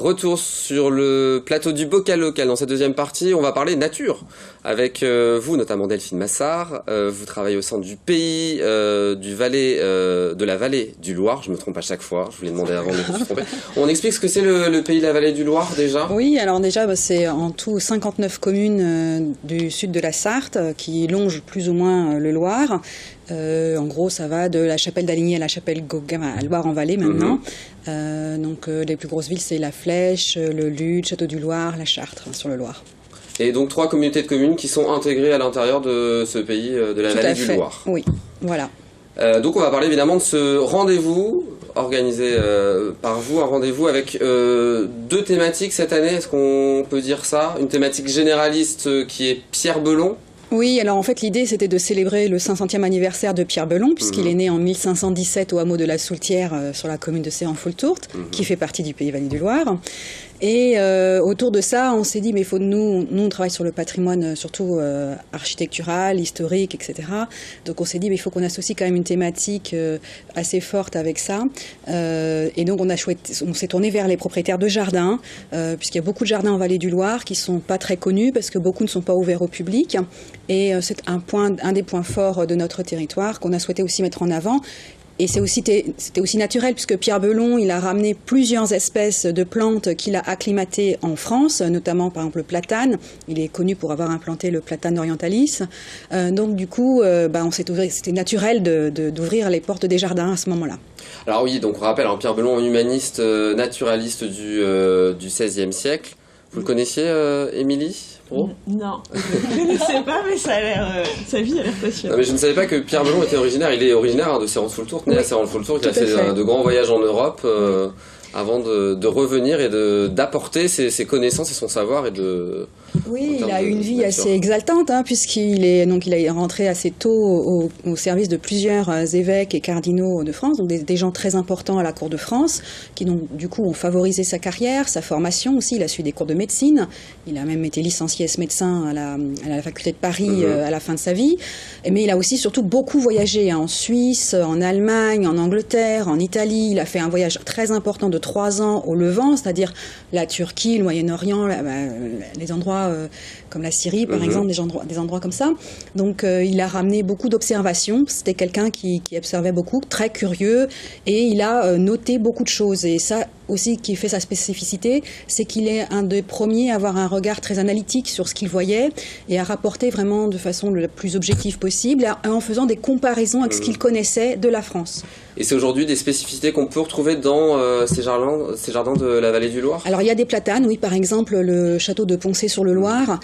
Retour sur le plateau du Bocal Local. Dans cette deuxième partie, on va parler nature avec vous, notamment Delphine Massard. Vous travaillez au sein du pays de la vallée du Loir. Je me trompe à chaque fois. Je vous l'ai demandé avant de me tromper. On explique ce que c'est le pays de la vallée du Loir déjà. Oui, alors déjà, c'est en tout 59 communes du sud de la Sarthe qui longent plus ou moins le Loir. En gros, ça va de la chapelle d'Aligny à la chapelle Gauguin, à Loire-en-Vallée maintenant. Donc les plus grosses villes, c'est La Flèche, le Lude, Château du Loir, la Chartre, sur le Loir. Et donc 3 communautés de communes qui sont intégrées à l'intérieur de ce pays de la vallée du Loir. Oui, voilà. Donc on va parler évidemment de ce rendez-vous organisé par vous, un rendez-vous avec 2 thématiques cette année, est-ce qu'on peut dire ça? Une thématique généraliste qui est Pierre Belon. Oui, alors en fait l'idée c'était de célébrer le 500e anniversaire de Pierre Belon, puisqu'il est né en 1517 au hameau de la Soultière sur la commune de Céran-Foultourte, qui fait partie du pays Vallée du Loir. Et autour de ça, on s'est dit, mais il faut nous on travaille sur le patrimoine surtout architectural, historique, etc. Donc on s'est dit, mais il faut qu'on associe quand même une thématique assez forte avec ça. Et donc on s'est tourné vers les propriétaires de jardins, puisqu'il y a beaucoup de jardins en Vallée du Loir qui sont pas très connus parce que beaucoup ne sont pas ouverts au public. Et c'est un des points forts de notre territoire qu'on a souhaité aussi mettre en avant. Et c'était aussi naturel puisque Pierre Belon, il a ramené plusieurs espèces de plantes qu'il a acclimatées en France, notamment par exemple le platane. Il est connu pour avoir implanté le platane orientalis. Donc du coup, c'était naturel d'ouvrir les portes des jardins à ce moment-là. Alors oui, donc on rappelle, Pierre Belon, humaniste, naturaliste du XVIe siècle. Vous le connaissiez, Émilie? Non, je ne connaissais pas, mais sa vie a l'air passionnante. Mais je ne savais pas que Pierre Belon était originaire. Il est originaire de Céran-Foultourte, né à Céran-Foultourte. Il a fait de grands voyages en Europe avant de revenir et d'apporter ses connaissances et son savoir Oui, il a eu une vie assez exaltante, puisqu'il est rentré assez tôt au service de plusieurs évêques et cardinaux de France, donc des gens très importants à la cour de France, qui donc du coup ont favorisé sa carrière, sa formation aussi. Il a suivi des cours de médecine. Il a même été licencié médecin à la faculté de Paris à la fin de sa vie. Mais il a aussi surtout beaucoup voyagé en Suisse, en Allemagne, en Angleterre, en Italie. Il a fait un voyage très important de 3 ans au Levant, c'est-à-dire la Turquie, le Moyen-Orient, les endroits comme la Syrie par exemple, des endroits comme ça. Donc il a ramené beaucoup d'observations. C'était quelqu'un qui observait beaucoup, très curieux, et il a noté beaucoup de choses. Et ça aussi qui fait sa spécificité, c'est qu'il est un des premiers à avoir un regard très analytique sur ce qu'il voyait et à rapporter vraiment de façon la plus objective possible, en faisant des comparaisons avec ce qu'il connaissait de la France. Et c'est aujourd'hui des spécificités qu'on peut retrouver dans ces jardins de la vallée du Loir? Alors il y a des platanes, oui, par exemple le château de Poncé-sur-le-Loir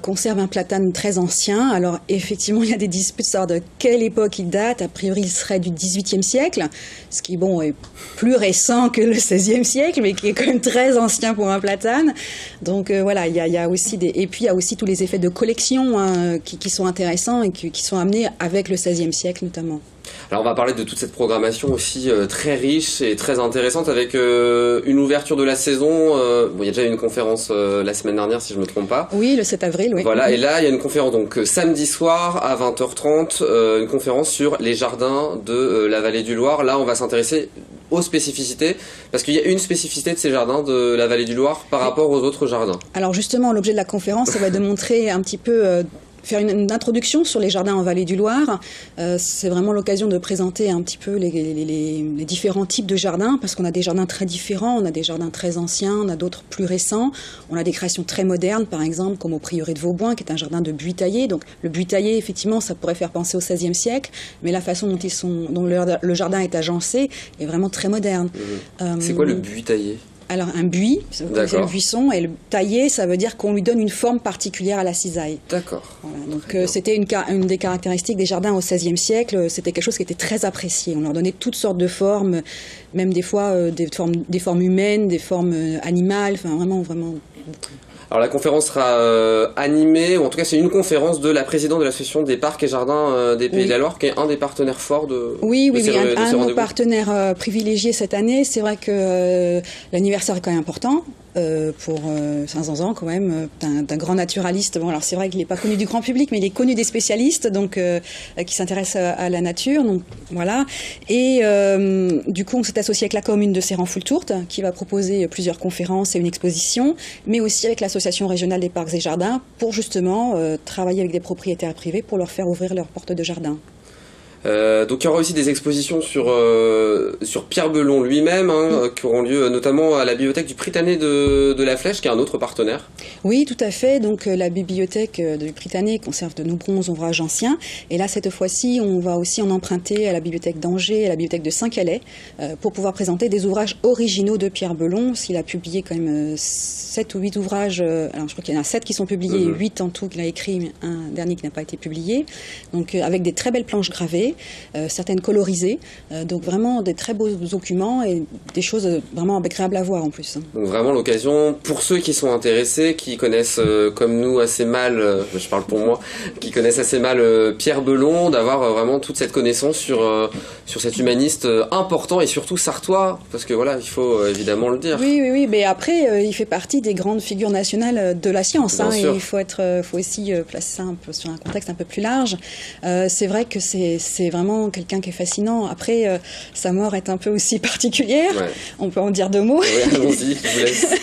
conserve un platane très ancien. Alors effectivement il y a des disputes sur de quelle époque il date. A priori il serait du XVIIIe siècle, ce qui est plus récent que le XVIe siècle, mais qui est quand même très ancien pour un platane. Donc voilà, il y a aussi et puis il y a aussi tous les effets de collection qui sont intéressants et qui sont amenés avec le XVIe siècle notamment. Alors on va parler de toute cette programmation aussi très riche et très intéressante avec une ouverture de la saison. Il y a déjà eu une conférence la semaine dernière si je ne me trompe pas. Oui, le 7 avril, oui. Voilà, et là il y a une conférence donc samedi soir à 20h30, une conférence sur les jardins de la vallée du Loir. Là on va s'intéresser aux spécificités, parce qu'il y a une spécificité de ces jardins de la vallée du Loir par rapport aux autres jardins. Alors justement, l'objet de la conférence, ça va être de montrer un petit peu faire une introduction sur les jardins en Vallée du Loir. C'est vraiment l'occasion de présenter un petit peu les différents types de jardins, parce qu'on a des jardins très différents, on a des jardins très anciens, on a d'autres plus récents, on a des créations très modernes, par exemple, comme au prieuré de Vauboin, qui est un jardin de buis taillé. Donc le buis taillé, effectivement, ça pourrait faire penser au XVIe siècle, mais la façon dont le jardin est agencé est vraiment très moderne. C'est quoi le buis taillé ? Alors un buis, c'est le buisson, et le taillé, ça veut dire qu'on lui donne une forme particulière à la cisaille. D'accord. Voilà, donc c'était une des caractéristiques des jardins au XVIe siècle. C'était quelque chose qui était très apprécié. On leur donnait toutes sortes de formes, même des fois des formes humaines, des formes animales, enfin vraiment beaucoup. Alors la conférence sera animée, ou en tout cas c'est une conférence de la présidente de l'association des parcs et jardins des Pays de la Loire, qui est un des partenaires forts de un de nos partenaires privilégiés cette année. C'est vrai que l'anniversaire est quand même important. pour Saint-Zanzan quand même, d'un grand naturaliste. Bon, alors c'est vrai qu'il n'est pas connu du grand public, mais il est connu des spécialistes, donc qui s'intéressent à la nature. Donc voilà. Et du coup, on s'est associé avec la commune de Serran-Fultourte, qui va proposer plusieurs conférences et une exposition, mais aussi avec l'association régionale des parcs et jardins pour justement travailler avec des propriétaires privés pour leur faire ouvrir leurs portes de jardin. Donc il y aura aussi des expositions sur Pierre Belon lui-même, qui auront lieu notamment à la bibliothèque du Prytanée de la Flèche, qui est un autre partenaire. Oui, tout à fait. Donc la bibliothèque du Prytanée conserve de nombreux ouvrages anciens. Et là, cette fois-ci, on va aussi en emprunter à la bibliothèque d'Angers et à la bibliothèque de Saint-Calais pour pouvoir présenter des ouvrages originaux de Pierre Belon. Il a publié quand même 7 ou 8 ouvrages. Alors je crois qu'il y en a 7 qui sont publiés et 8 en tout qu'il a écrit, mais un dernier qui n'a pas été publié. Donc avec des très belles planches gravées. Certaines colorisées, donc vraiment des très beaux documents et des choses vraiment agréables à voir en plus. Donc vraiment l'occasion pour ceux qui sont intéressés, qui connaissent comme nous assez mal, je parle pour moi, qui connaissent assez mal Pierre Belon, d'avoir vraiment toute cette connaissance sur cet humaniste important et surtout sartois, parce que voilà, il faut évidemment le dire. Oui, mais après il fait partie des grandes figures nationales de la science, et il faut aussi placer ça un peu sur un contexte un peu plus large. C'est vrai que c'est vraiment quelqu'un qui est fascinant. Après, sa mort est un peu aussi particulière. Ouais. On peut en dire 2 mots. Oui, allons-y, je vous laisse.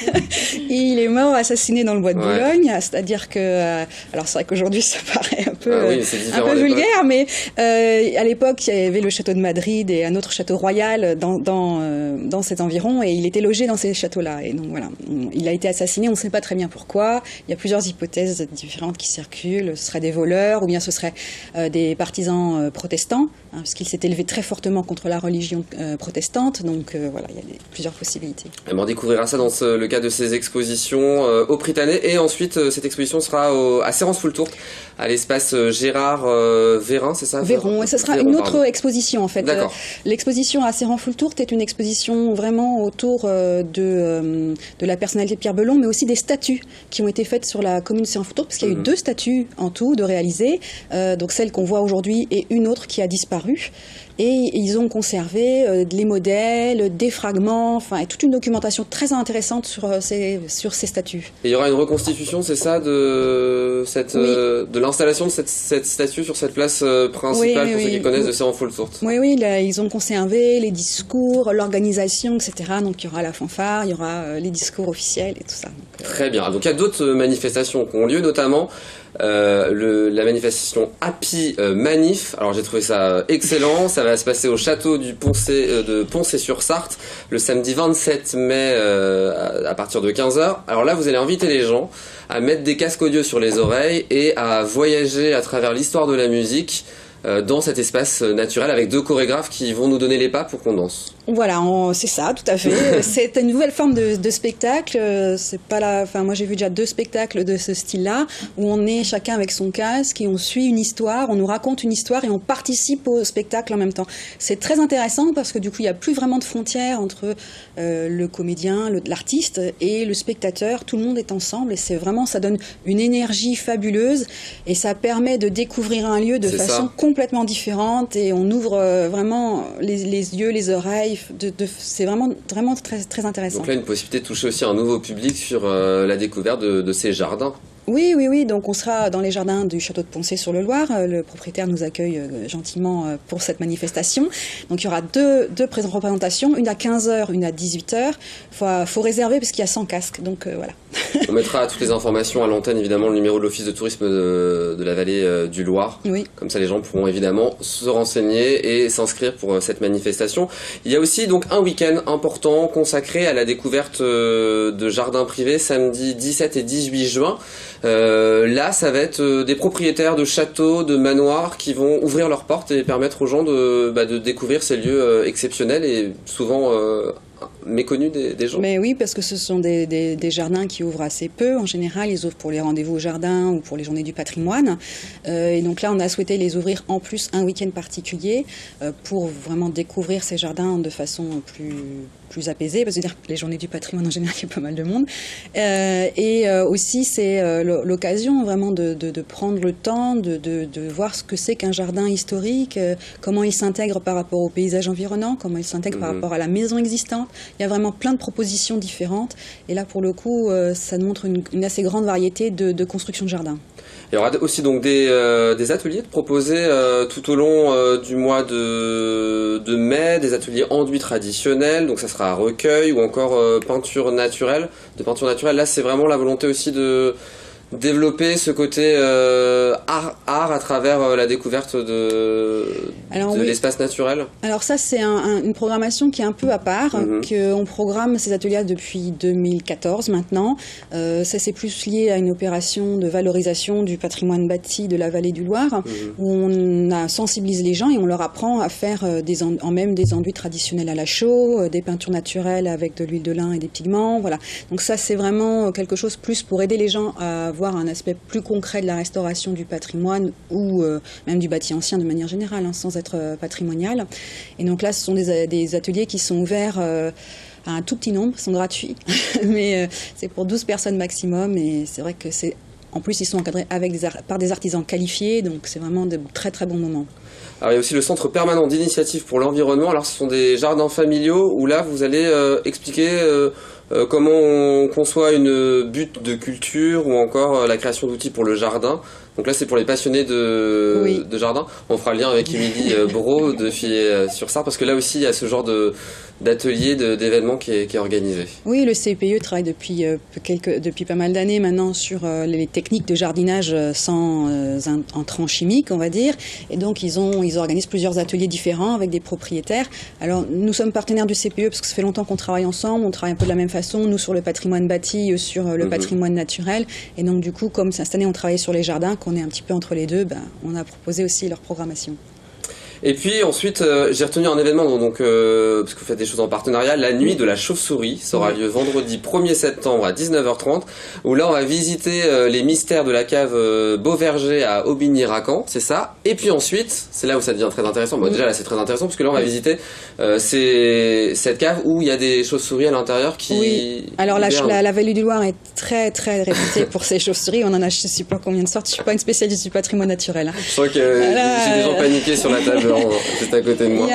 Il est mort assassiné dans le bois de Boulogne. C'est-à-dire que... alors, c'est vrai qu'aujourd'hui, ça paraît un peu vulgaire, mais à l'époque, il y avait le château de Madrid et un autre château royal dans cet environ, et il était logé dans ces châteaux-là. Et donc, voilà. Il a été assassiné, on ne sait pas très bien pourquoi. Il y a plusieurs hypothèses différentes qui circulent. Ce seraient des voleurs, ou bien ce seraient des partisans protestants, parce qu'il s'est élevé très fortement contre la religion protestante, donc voilà, il y a plusieurs possibilités. Et on découvrira ça dans le cadre de ces expositions au Prytanée, et ensuite cette exposition sera à Serran-Fultourte, à l'espace Gérard Vérin, c'est ça? Véron, et ce sera une autre exposition en fait. D'accord. L'exposition à Serran-Fultourte est une exposition vraiment autour de la personnalité de Pierre Belon, mais aussi des statues qui ont été faites sur la commune de Serran-Fultourte, parce qu'il y a eu 2 statues en tout de réaliser, donc celle qu'on voit aujourd'hui et une autre qui a disparu. Et ils ont conservé les modèles, des fragments, enfin, et toute une documentation très intéressante sur ces statues. Et il y aura une reconstitution, c'est ça, de l'installation de cette statue sur cette place principale, pour ceux qui connaissent, de Serran-Fultourte. Oui, là, ils ont conservé les discours, l'organisation, etc. Donc il y aura la fanfare, il y aura les discours officiels et tout ça. Donc, très bien. Donc il y a d'autres manifestations qui ont lieu, notamment la manifestation Happy Manif. Alors j'ai trouvé ça excellent. Ça va se passer au château de Poncé-sur-Sarthe le samedi 27 mai à partir de 15h. Alors là, vous allez inviter les gens à mettre des casques audio sur les oreilles et à voyager à travers l'histoire de la musique dans cet espace naturel, avec 2 chorégraphes qui vont nous donner les pas pour qu'on danse. Voilà, c'est ça, tout à fait. C'est une nouvelle forme de spectacle. C'est pas moi j'ai vu déjà 2 spectacles de ce style-là, où on est chacun avec son casque et on suit une histoire, on nous raconte une histoire et on participe au spectacle en même temps. C'est très intéressant parce que du coup il n'y a plus vraiment de frontières entre le comédien, l'artiste et le spectateur. Tout le monde est ensemble et ça donne une énergie fabuleuse et ça permet de découvrir un lieu de façon complètement différente, et on ouvre vraiment les yeux, les oreilles. C'est vraiment très, très intéressant. Donc là, une possibilité de toucher aussi un nouveau public sur la découverte de ces jardins. Oui. Donc on sera dans les jardins du château de Poncé-sur-le-Loir. Le propriétaire nous accueille gentiment pour cette manifestation. Donc il y aura deux représentations, une à 15h, une à 18h. Faut réserver parce qu'il y a 100 casques. Donc voilà. On mettra toutes les informations à l'antenne, évidemment, le numéro de l'office de tourisme de la vallée du Loir. Oui. Comme ça, les gens pourront évidemment se renseigner et s'inscrire pour cette manifestation. Il y a aussi donc un week-end important consacré à la découverte de jardins privés, samedi 17 et 18 juin. Là, ça va être des propriétaires de châteaux, de manoirs qui vont ouvrir leurs portes et permettre aux gens de découvrir ces lieux exceptionnels et souvent méconnus des gens. Mais oui, parce que ce sont des jardins qui ouvrent assez peu. En général, ils ouvrent pour les rendez-vous au jardin ou pour les journées du patrimoine. Et donc là, on a souhaité les ouvrir en plus un week-end particulier pour vraiment découvrir ces jardins de façon plus apaisée, parce que les journées du patrimoine, en général, il y a pas mal de monde. Et aussi, c'est l'occasion vraiment de prendre le temps de voir ce que c'est qu'un jardin historique, comment il s'intègre par rapport au paysage environnant, comment il s'intègre par rapport à la maison existante. sorte. Il y a vraiment plein de propositions différentes. Et là, pour le coup, ça montre une assez grande variété de construction de jardin. Il y aura aussi donc des ateliers proposés tout au long du mois de mai, des ateliers enduits traditionnels, donc ça sera recueil ou encore peinture naturelle. De peinture naturelle, là c'est vraiment la volonté aussi de développer ce côté art à travers la découverte de l'espace naturel. Alors ça c'est une programmation qui est un peu à part, qu'on programme ces ateliers depuis 2014 maintenant. Ça c'est plus lié à une opération de valorisation du patrimoine bâti de la vallée du Loir, où on sensibilise les gens et on leur apprend à faire des enduits traditionnels à la chaux, des peintures naturelles avec de l'huile de lin et des pigments, voilà. Donc ça c'est vraiment quelque chose plus pour aider les gens à voir un aspect plus concret de la restauration du patrimoine ou même du bâti ancien de manière générale, sans être patrimonial. Et donc là, ce sont des ateliers qui sont ouverts à un tout petit nombre, sont gratuits, mais c'est pour 12 personnes maximum. Et c'est vrai que en plus, ils sont encadrés par des artisans qualifiés, donc c'est vraiment de très très bons moments. Alors, il y a aussi le Centre permanent d'initiative pour l'environnement. Alors, ce sont des jardins familiaux où là, vous allez expliquer comment on conçoit une butte de culture ou encore la création d'outils pour le jardin. Donc là, c'est pour les passionnés de jardin. On fera le lien avec Émilie Brault de Filliez-sur-Sarthe parce que là aussi, il y a ce genre d'atelier, d'événement qui est organisé. Oui, le CPE travaille depuis pas mal d'années maintenant sur les techniques de jardinage sans entrants chimiques, on va dire. Et donc, ils organisent plusieurs ateliers différents avec des propriétaires. Alors, nous sommes partenaires du CPE parce que ça fait longtemps qu'on travaille ensemble. On travaille un peu de la même façon, nous sur le patrimoine bâti, sur le patrimoine naturel. Et donc, du coup, comme cette année, on travaille sur les jardins, qu'on est un petit peu entre les deux, on a proposé aussi leur programmation. Et puis ensuite, j'ai retenu un événement, parce que vous faites des choses en partenariat, la nuit de la chauve-souris. Ça aura lieu vendredi 1er septembre à 19h30, où là on va visiter les mystères de la cave Beauverger à Aubigny-Racan, c'est ça. Et puis ensuite, c'est là où ça devient très intéressant. Bon, déjà là c'est très intéressant, parce que là on va visiter cette cave où il y a des chauves-souris à l'intérieur qui... Oui, alors la vallée du Loir est très très réputée pour ses chauves-souris. On en a je sais pas combien de sortes, je suis pas une spécialiste du patrimoine naturel. Je sens que j'ai des gens paniqués sur la table. C'est à côté de moi.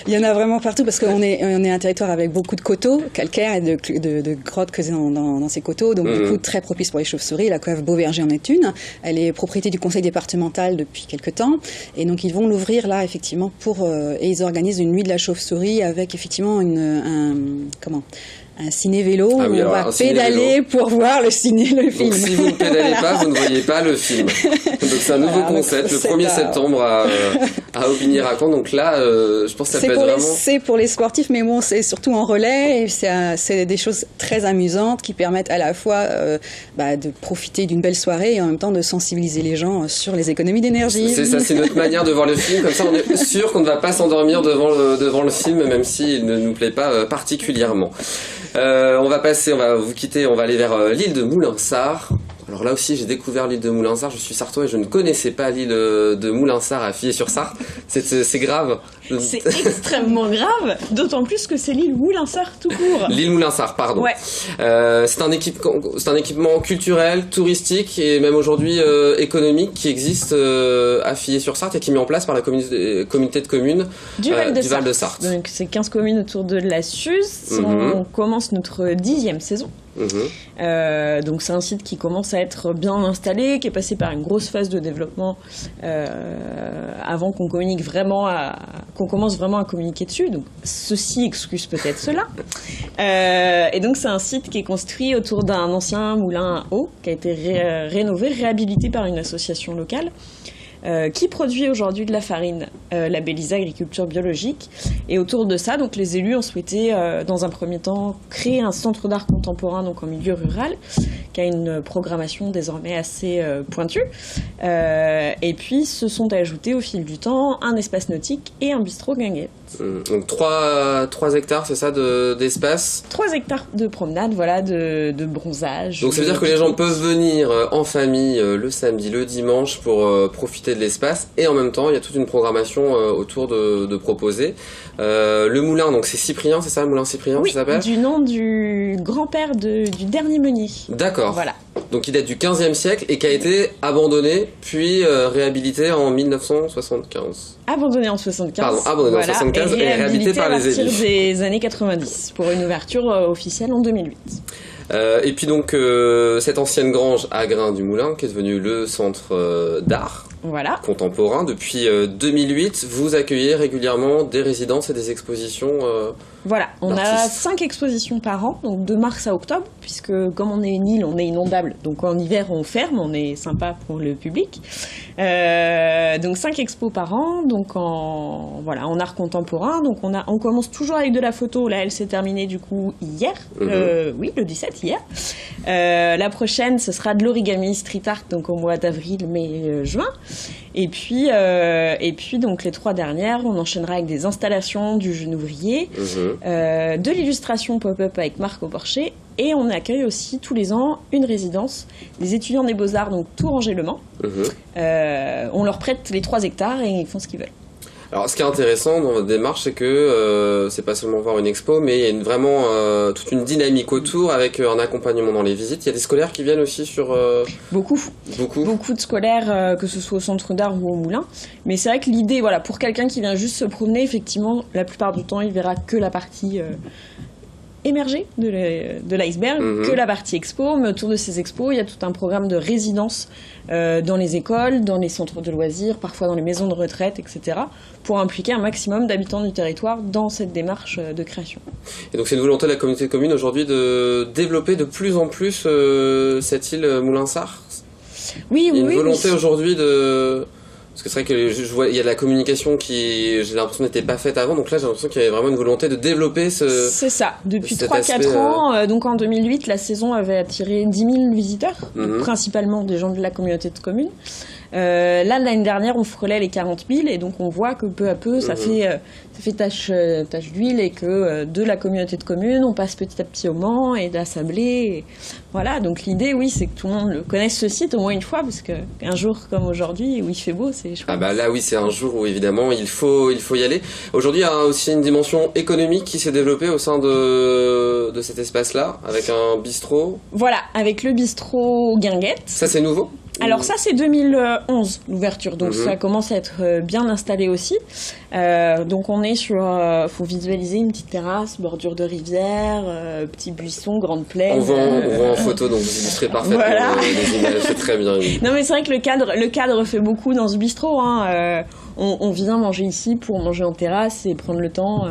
Il y en a vraiment partout parce qu'on est un territoire avec beaucoup de coteaux calcaires et de grottes creusées dans ces coteaux, donc du coup très propice pour les chauves-souris. La cave Beauverger en est une. Elle est propriété du conseil départemental depuis quelques temps et donc ils vont l'ouvrir là effectivement et ils organisent une nuit de la chauve-souris avec effectivement un ciné-vélo où on va pédaler pour voir le film. Donc si vous ne pédalez pas, vous ne voyez pas le film. Donc c'est un nouveau concept, le 1er septembre à Aubigny-Racan. Donc là, je pense que ça peut être vraiment... C'est pour les sportifs, mais bon, c'est surtout en relais. Et c'est des choses très amusantes qui permettent à la fois de profiter d'une belle soirée et en même temps de sensibiliser les gens sur les économies d'énergie. C'est ça, c'est notre manière de voir le film. Comme ça, on est sûr qu'on ne va pas s'endormir devant le film, même s'il ne nous plaît pas particulièrement. On va vous quitter, on va aller vers l'île de Moulinsart. Alors là aussi, j'ai découvert l'île de Moulinsart. Je suis sartois et je ne connaissais pas l'île de Moulinsart à Filliez-sur-Sarthe. C'est grave. C'est extrêmement grave, d'autant plus que c'est l'île Moulinsart tout court. L'île Moulinsart, pardon. Ouais. C'est un équipement culturel, touristique et même aujourd'hui économique qui existe à Filliez-sur-Sarthe et qui est mis en place par la communauté de communes du Val de Sarthe. Donc c'est 15 communes autour de la Suze. On commence notre 10e saison. Donc c'est un site qui commence à être bien installé, qui est passé par une grosse phase de développement avant qu'on commence vraiment à communiquer dessus. Donc ceci excuse peut-être cela. Et donc c'est un site qui est construit autour d'un ancien moulin à eau qui a été rénové, réhabilité par une association locale. Qui produit aujourd'hui de la farine labellisée agriculture biologique. Et autour de ça, donc, les élus ont souhaité, dans un premier temps, créer un centre d'art contemporain donc, en milieu rural, qui a une programmation désormais assez pointue. Et puis, se sont ajoutés au fil du temps un espace nautique et un bistrot guinguette. Donc 3 hectares, c'est ça, d'espace 3 hectares de promenade, voilà, de bronzage. Donc ça veut dire que les gens peuvent venir en famille le samedi, le dimanche pour profiter de l'espace, et en même temps il y a toute une programmation autour de proposer. Le moulin, donc c'est Cyprien, c'est ça, le moulin Cyprien, oui, ça s'appelle ? Oui, du nom du grand-père du dernier meunier. D'accord. Voilà. Donc il date du 15e siècle et qui a été abandonné puis réhabilité en 1975. Abandonné en 75. Pardon, abandonné en 75 et réhabilité par les élus. À partir des années 90 pour une ouverture officielle en 2008. Et puis donc cette ancienne grange à Grain du Moulin qui est devenue le centre d'art contemporain depuis 2008, vous accueillez régulièrement des résidences et des expositions. Voilà, on a 5 expositions par an, donc de mars à octobre, puisque comme on est une île, on est inondable, donc en hiver on ferme, on est sympa pour le public. Donc 5 expos par an, donc en art contemporain. Donc on commence toujours avec de la photo. Là, elle s'est terminée du coup hier, le 17 hier. La prochaine, ce sera de l'origami street art, donc au mois d'avril, mai, juin. Et puis donc les 3 dernières, on enchaînera avec des installations du jeune ouvrier, de l'illustration pop-up avec Marco Porcher, et on accueille aussi tous les ans une résidence des étudiants des Beaux-Arts, donc Touranger-Le-Mans. On leur prête les 3 hectares et ils font ce qu'ils veulent. Alors, ce qui est intéressant dans votre démarche, c'est que c'est pas seulement voir une expo, mais il y a vraiment toute une dynamique autour avec un accompagnement dans les visites. Il y a des scolaires qui viennent aussi sur... Beaucoup de scolaires, que ce soit au centre d'art ou au moulin. Mais c'est vrai que l'idée, voilà, pour quelqu'un qui vient juste se promener, effectivement, la plupart du temps, il verra que la partie... émergée de l'iceberg, que la partie expo, mais autour de ces expos, il y a tout un programme de résidence dans les écoles, dans les centres de loisirs, parfois dans les maisons de retraite, etc., pour impliquer un maximum d'habitants du territoire dans cette démarche de création. Et donc c'est une volonté de la communauté de communes aujourd'hui de développer de plus en plus cette île Moulinsart ? Oui, il y a une volonté aujourd'hui de... Parce que c'est vrai que je vois, il y a de la communication qui, j'ai l'impression, n'était pas faite avant. Donc là, j'ai l'impression qu'il y avait vraiment une volonté de développer ce... C'est ça. Depuis 3-4 ans, donc en 2008, la saison avait attiré 10 000 visiteurs, principalement des gens de la communauté de communes. Là, l'année dernière, on frôlait les 40 000 et donc on voit que peu à peu, ça fait tache d'huile et que de la communauté de communes, on passe petit à petit au Mans et de la Sablé. Et voilà, donc l'idée, oui, c'est que tout le monde connaisse ce site au moins une fois, parce qu'un jour comme aujourd'hui, où il fait beau, c'est chouette. Ah bah là, oui, c'est un jour où évidemment il faut y aller. Aujourd'hui, il y a aussi une dimension économique qui s'est développée au sein de cet espace-là, avec un bistrot. Voilà, avec le bistrot Guinguette. Ça, c'est nouveau ? Alors ça, c'est 2011, l'ouverture, donc ça commence à être bien installé aussi. Donc on est sur, faut visualiser une petite terrasse, bordure de rivière, petit buisson, grande plaine. On voit en photo, donc vous illustrez parfaitement les images, c'est très bien. Oui. Non mais c'est vrai que le cadre fait beaucoup dans ce bistrot. On vient manger ici pour manger en terrasse et prendre le temps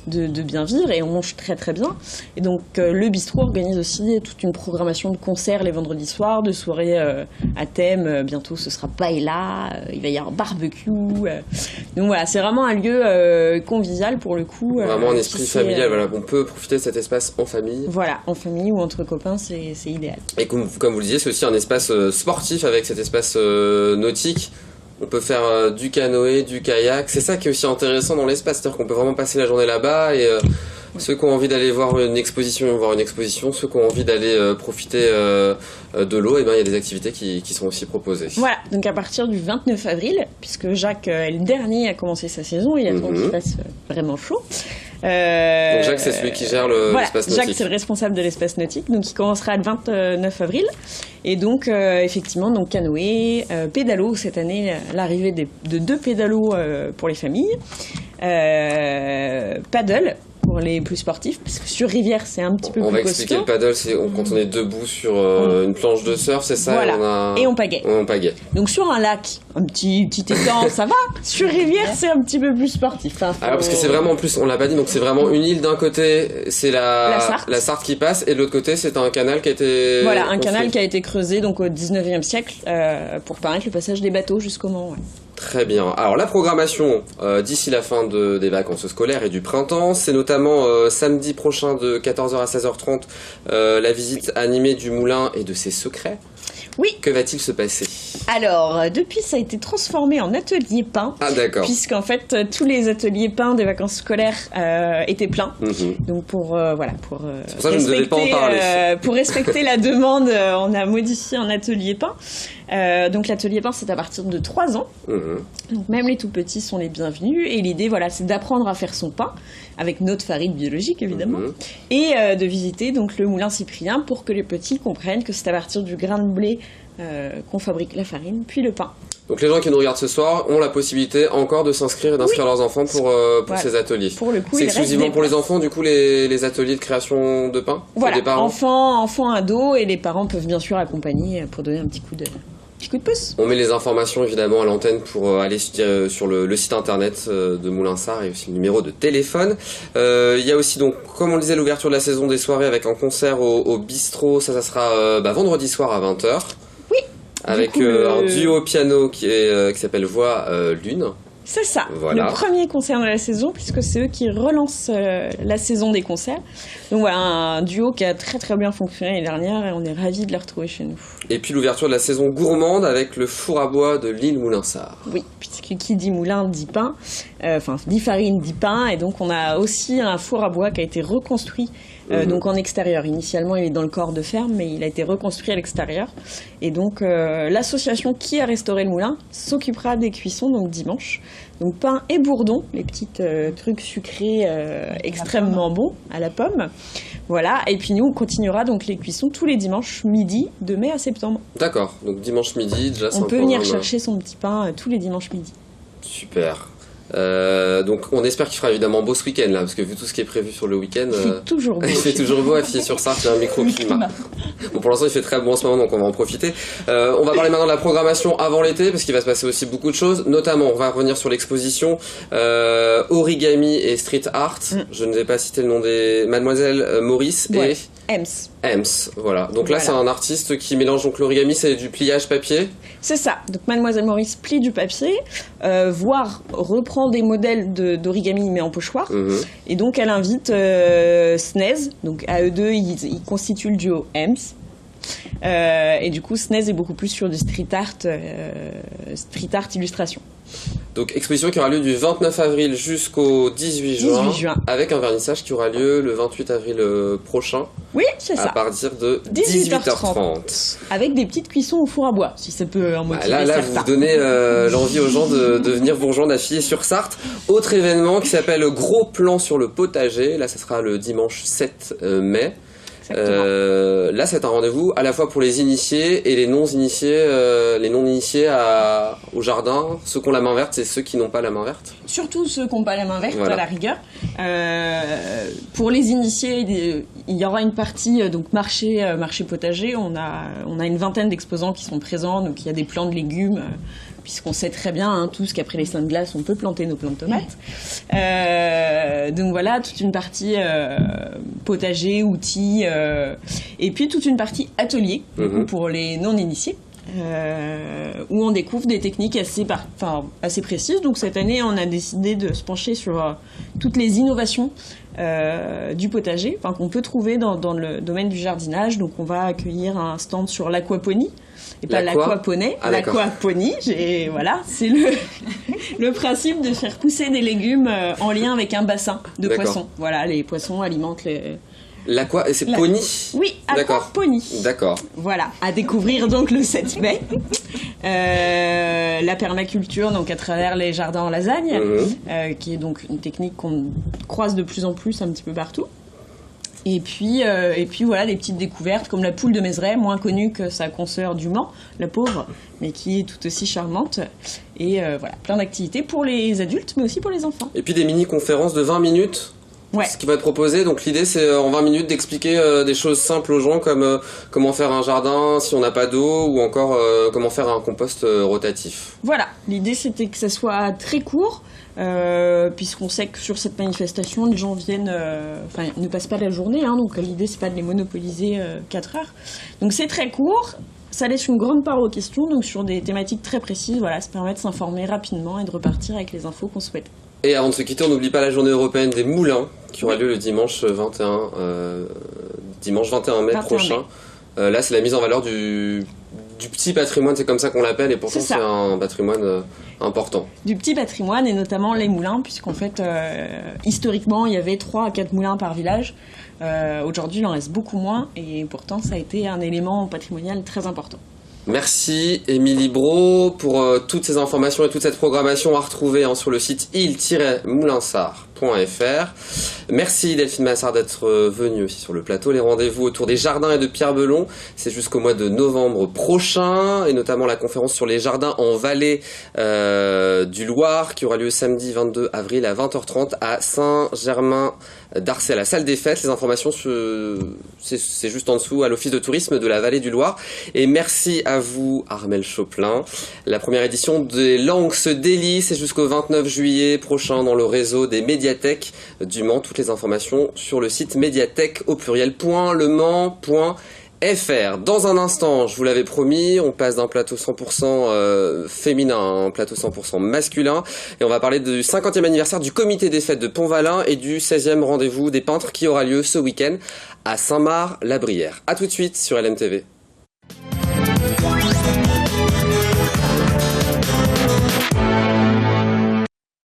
de bien vivre, et on mange très très bien. Et donc le bistrot organise aussi toute une programmation de concerts les vendredis soirs, de soirées à thème. Bientôt ce sera paella, il va y avoir barbecue. Donc voilà, c'est vraiment un lieu convivial pour le coup. Vraiment un esprit familial, voilà. On peut profiter de cet espace en famille. Voilà, en famille ou entre copains, c'est idéal. Et comme vous le disiez, c'est aussi un espace sportif avec cet espace nautique. On peut faire du canoë, du kayak. C'est ça qui est aussi intéressant dans l'espace, c'est-à-dire qu'on peut vraiment passer la journée là-bas et ceux qui ont envie d'aller voir une exposition vont voir une exposition, ceux qui ont envie d'aller profiter de l'eau, et ben il y a des activités qui sont aussi proposées. Voilà, donc à partir du 29 avril, puisque Jacques est le dernier à commencer sa saison, il attend qu'il fasse vraiment chaud. Donc Jacques, c'est celui qui gère l'espace nautique. Jacques, c'est le responsable de l'espace nautique, donc il commencera le 29 avril. Et donc, effectivement, donc canoë, pédalo, cette année, l'arrivée de 2 pédalos pour les familles, paddle pour les plus sportifs, parce que sur rivière, c'est un petit peu plus costaud. On va expliquer le paddle, c'est quand on est debout sur une planche de surf, c'est ça? Voilà, et on pagaie. Donc sur un lac, un petit étang, ça va. Sur rivière, c'est un petit peu plus sportif. Alors, parce que c'est vraiment, en plus, on l'a pas dit, donc c'est vraiment une île. D'un côté, c'est la Sarthe qui passe, et de l'autre côté, c'est un canal qui a été un canal qui a été creusé donc au 19e siècle pour permettre le passage des bateaux jusqu'au Mans. Ouais. Très bien. Alors la programmation d'ici la fin des vacances scolaires et du printemps, c'est notamment samedi prochain de 14h à 16h30 la visite animée du moulin et de ses secrets. Oui. Que va-t-il se passer ? Alors, depuis, ça a été transformé en atelier pain. Ah, d'accord. Puisqu'en fait, tous les ateliers pain des vacances scolaires étaient pleins. Donc, pour c'est pour ça que je ne devais pas en parler. Pour respecter la demande, on a modifié en atelier pain. Donc, l'atelier pain, c'est à partir de 3 ans. Donc, même les tout petits sont les bienvenus. Et l'idée, voilà, c'est d'apprendre à faire son pain avec notre farine biologique, évidemment. Et de visiter donc le moulin Cyprien pour que les petits comprennent que c'est à partir du grain de blé qu'on fabrique la farine, puis le pain. Donc les gens qui nous regardent ce soir ont la possibilité encore de s'inscrire et d'inscrire leurs enfants pour ces ateliers. Pour le coup, c'est exclusivement pour les enfants, du coup, les ateliers de création de pain? Voilà, des parents. enfants, ados, et les parents peuvent bien sûr accompagner pour donner un petit coup de pouce. On met les informations évidemment à l'antenne pour aller sur le site internet de Moulinsart et aussi le numéro de téléphone. Il y a aussi, donc, comme on le disait, l'ouverture de la saison des soirées avec un concert au bistrot. Ça sera vendredi soir à 20h. Oui. Avec un duo piano qui s'appelle Voix Lune. C'est ça, voilà. Le premier concert de la saison, puisque c'est eux qui relancent la saison des concerts. Donc voilà, un duo qui a très très bien fonctionné l'année dernière et on est ravis de le retrouver chez nous. Et puis l'ouverture de la saison gourmande avec le four à bois de l'île Moulinsart. Oui, puisque qui dit moulin dit pain, dit farine dit pain, et donc on a aussi un four à bois qui a été reconstruit. Donc en extérieur. Initialement, il est dans le corps de ferme, mais il a été reconstruit à l'extérieur. Et donc, l'association qui a restauré le moulin s'occupera des cuissons, donc dimanche. Donc pain et bourdon, les petits trucs sucrés extrêmement bons à la pomme. Voilà. Et puis nous, on continuera donc les cuissons tous les dimanches midi de mai à septembre. D'accord. Donc dimanche midi, déjà. On peut venir chercher son petit pain tous les dimanches midi. Super. Donc on espère qu'il fera évidemment beau ce week-end là, parce que vu tout ce qui est prévu sur le week-end, il fait toujours beau. Il fait toujours beau à Filly-sur-Sarthe, il y a un microclimat. Bon, pour l'instant il fait très bon en ce moment, donc on va en profiter. On va parler maintenant de la programmation avant l'été, parce qu'il va se passer aussi beaucoup de choses. Notamment, on va revenir sur l'exposition Origami et Street Art. Je ne vais pas citer le nom des Mademoiselle Maurice et Ems, voilà. Donc là, c'est un artiste qui mélange donc l'origami, c'est du pliage papier. C'est ça. Donc Mademoiselle Maurice plie du papier, voire reprend des modèles d'origami mais en pochoir. Et donc elle invite Snez. Donc à eux deux, ils constituent le duo Ems. Et du coup, Snez est beaucoup plus sur du street art illustration. Donc exposition qui aura lieu du 29 avril jusqu'au 18 juin, avec un vernissage qui aura lieu le 28 avril prochain. Oui, c'est ça. À partir de 18h30. Avec des petites cuissons au four à bois, si ça peut en motiver certains. Là, vous donnez l'envie aux gens de venir vous rejoindre à Filly-sur-Sarthe. Autre événement qui s'appelle Gros Plan sur le potager. Là, ça sera le dimanche 7 mai. Là, c'est un rendez-vous à la fois pour les initiés et les non-initiés, au jardin. Ceux qui ont la main verte, c'est ceux qui n'ont pas la main verte. Surtout ceux qui n'ont pas la main verte, à la rigueur. Pour les initiés, il y aura une partie donc marché potager. On a une vingtaine d'exposants qui sont présents. Donc il y a des plants de légumes. Puisqu'on sait très bien, tous qu'après les seins de glace, on peut planter nos plants de tomates. Donc voilà, toute une partie potager, outils, et puis toute une partie atelier, pour les non-initiés, où on découvre des techniques assez précises. Donc cette année, on a décidé de se pencher sur toutes les innovations du potager, qu'on peut trouver dans le domaine du jardinage. Donc on va accueillir un stand sur l'aquaponie. Et pas l'aquaponie, l'aquaponie, voilà, c'est le principe de faire pousser des légumes en lien avec un bassin de poissons. Voilà, les poissons alimentent les... C'est pony? Oui, aquaponie. D'accord. Voilà, à découvrir donc le 7 mai. La permaculture, donc à travers les jardins en lasagne, qui est donc une technique qu'on croise de plus en plus un petit peu partout. Et puis voilà, des petites découvertes comme la poule de Mézeray, moins connue que sa consoeur du Mans, la pauvre, mais qui est tout aussi charmante. Et voilà, plein d'activités pour les adultes, mais aussi pour les enfants. Et puis des mini-conférences de 20 minutes. Ce qui va être proposé. Donc l'idée, c'est en 20 minutes d'expliquer des choses simples aux gens, comme comment faire un jardin si on n'a pas d'eau, ou encore comment faire un compost rotatif. Voilà, l'idée c'était que ça soit très court. Puisqu'on sait que sur cette manifestation, les gens viennent, ne passent pas la journée, donc l'idée c'est pas de les monopoliser 4 heures. Donc c'est très court, ça laisse une grande part aux questions, donc sur des thématiques très précises, voilà, ça permet de s'informer rapidement et de repartir avec les infos qu'on souhaite. Et avant de se quitter, on n'oublie pas la journée européenne des moulins, qui aura lieu le dimanche 21 mai prochain. Là, c'est la mise en valeur du du petit patrimoine, c'est comme ça qu'on l'appelle, et pourtant c'est un patrimoine important. Du petit patrimoine, et notamment les moulins, puisqu'en fait, historiquement, il y avait 3 à 4 moulins par village. Aujourd'hui, il en reste beaucoup moins, et pourtant, ça a été un élément patrimonial très important. Merci Émilie Brault pour toutes ces informations et toute cette programmation à retrouver sur le site il-moulinsart.fr. Merci Delphine Massart d'être venue aussi sur le plateau. Les rendez-vous autour des jardins et de Pierre Belon, c'est jusqu'au mois de novembre prochain, et notamment la conférence sur les jardins en vallée du Loir qui aura lieu samedi 22 avril à 20h30 à Saint-Germain-d'Arcey, à la salle des fêtes. Les informations, c'est juste en dessous à l'office de tourisme de la vallée du Loir. Et merci à vous Armelle Choplin. La première édition des Langues se délient, c'est jusqu'au 29 juillet prochain dans le réseau des médiathèques du Mans. Toutes les informations sur le site médiathèque au pluriel.lemans.fr. Dans un instant, je vous l'avais promis, on passe d'un plateau 100% féminin à un plateau 100% masculin, et on va parler du 50e anniversaire du comité des fêtes de Pont-Valin et du 16e rendez-vous des peintres qui aura lieu ce week-end à Saint-Mard-la-Brière. A tout de suite sur LMTV.